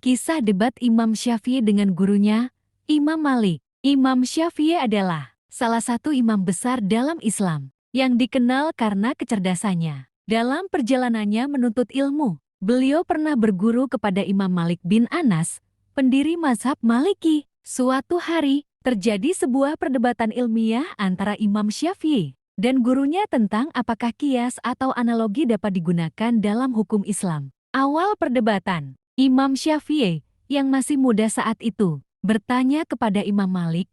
Kisah debat Imam Syafi'i dengan gurunya, Imam Malik. Imam Syafi'i adalah salah satu imam besar dalam Islam yang dikenal karena kecerdasannya. Dalam perjalanannya menuntut ilmu, beliau pernah berguru kepada Imam Malik bin Anas, pendiri mazhab Maliki. Suatu hari, terjadi sebuah perdebatan ilmiah antara Imam Syafi'i dan gurunya tentang apakah kias atau analogi dapat digunakan dalam hukum Islam. Awal perdebatan, Imam Syafi'i, yang masih muda saat itu, bertanya kepada Imam Malik,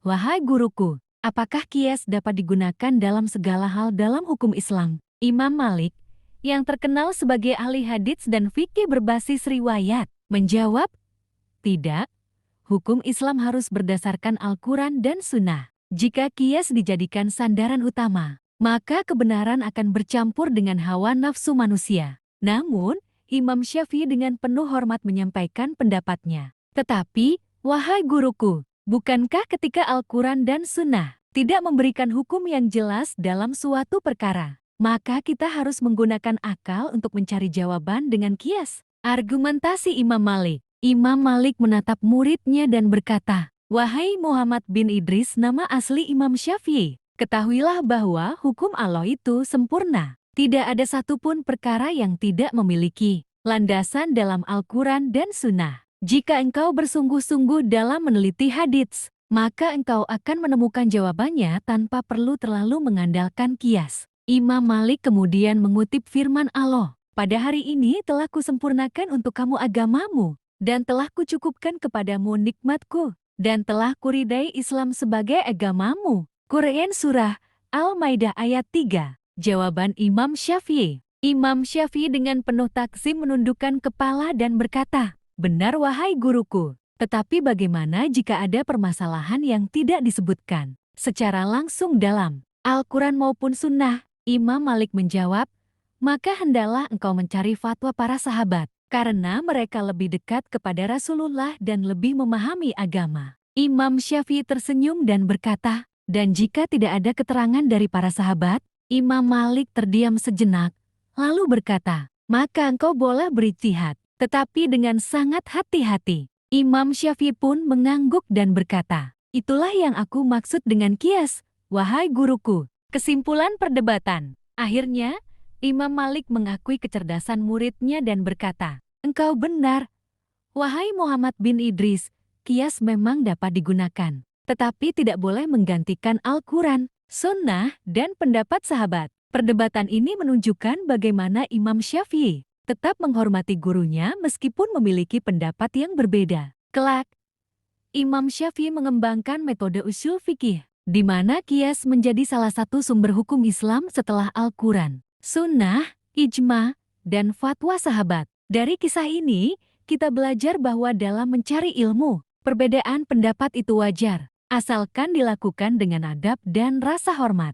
"Wahai guruku, apakah kias dapat digunakan dalam segala hal dalam hukum Islam?" Imam Malik, yang terkenal sebagai ahli hadits dan fikih berbasis riwayat, menjawab, "Tidak, hukum Islam harus berdasarkan Al-Quran dan Sunnah. Jika kias dijadikan sandaran utama, maka kebenaran akan bercampur dengan hawa nafsu manusia." Namun, Imam Syafi'i dengan penuh hormat menyampaikan pendapatnya. "Tetapi, wahai guruku, bukankah ketika Al-Quran dan Sunnah tidak memberikan hukum yang jelas dalam suatu perkara, maka kita harus menggunakan akal untuk mencari jawaban dengan kias?" Argumentasi Imam Malik. Imam Malik menatap muridnya dan berkata, "Wahai Muhammad bin Idris, nama asli Imam Syafi'i, ketahuilah bahwa hukum Allah itu sempurna. Tidak ada satupun perkara yang tidak memiliki landasan dalam Al-Quran dan Sunnah. Jika engkau bersungguh-sungguh dalam meneliti hadits, maka engkau akan menemukan jawabannya tanpa perlu terlalu mengandalkan kias." Imam Malik kemudian mengutip firman Allah, "Pada hari ini telah kusempurnakan untuk kamu agamamu, dan telah kucukupkan kepadamu nikmatku, dan telah kuridai Islam sebagai agamamu." Quran Surah Al-Maidah ayat 3. Jawaban Imam Syafi'i. Imam Syafi'i dengan penuh takzim menundukkan kepala dan berkata, "Benar wahai guruku, tetapi bagaimana jika ada permasalahan yang tidak disebutkan secara langsung dalam Al-Quran maupun Sunnah?" Imam Malik menjawab, "Maka hendaklah engkau mencari fatwa para sahabat, karena mereka lebih dekat kepada Rasulullah dan lebih memahami agama." Imam Syafi'i tersenyum dan berkata, "Dan jika tidak ada keterangan dari para sahabat?" Imam Malik terdiam sejenak, lalu berkata, "Maka engkau boleh berijtihad, tetapi dengan sangat hati-hati." Imam Syafi'i pun mengangguk dan berkata, "Itulah yang aku maksud dengan kias, wahai guruku." Kesimpulan perdebatan. Akhirnya, Imam Malik mengakui kecerdasan muridnya dan berkata, "Engkau benar, wahai Muhammad bin Idris, kias memang dapat digunakan, tetapi tidak boleh menggantikan Al-Quran, Sunnah, dan pendapat sahabat." Perdebatan ini menunjukkan bagaimana Imam Syafi'i tetap menghormati gurunya meskipun memiliki pendapat yang berbeda. Kelak, Imam Syafi'i mengembangkan metode usul fikih, di mana kias menjadi salah satu sumber hukum Islam setelah Al-Quran, Sunnah, ijma, dan fatwa sahabat. Dari kisah ini, kita belajar bahwa dalam mencari ilmu, perbedaan pendapat itu wajar, asalkan dilakukan dengan adab dan rasa hormat.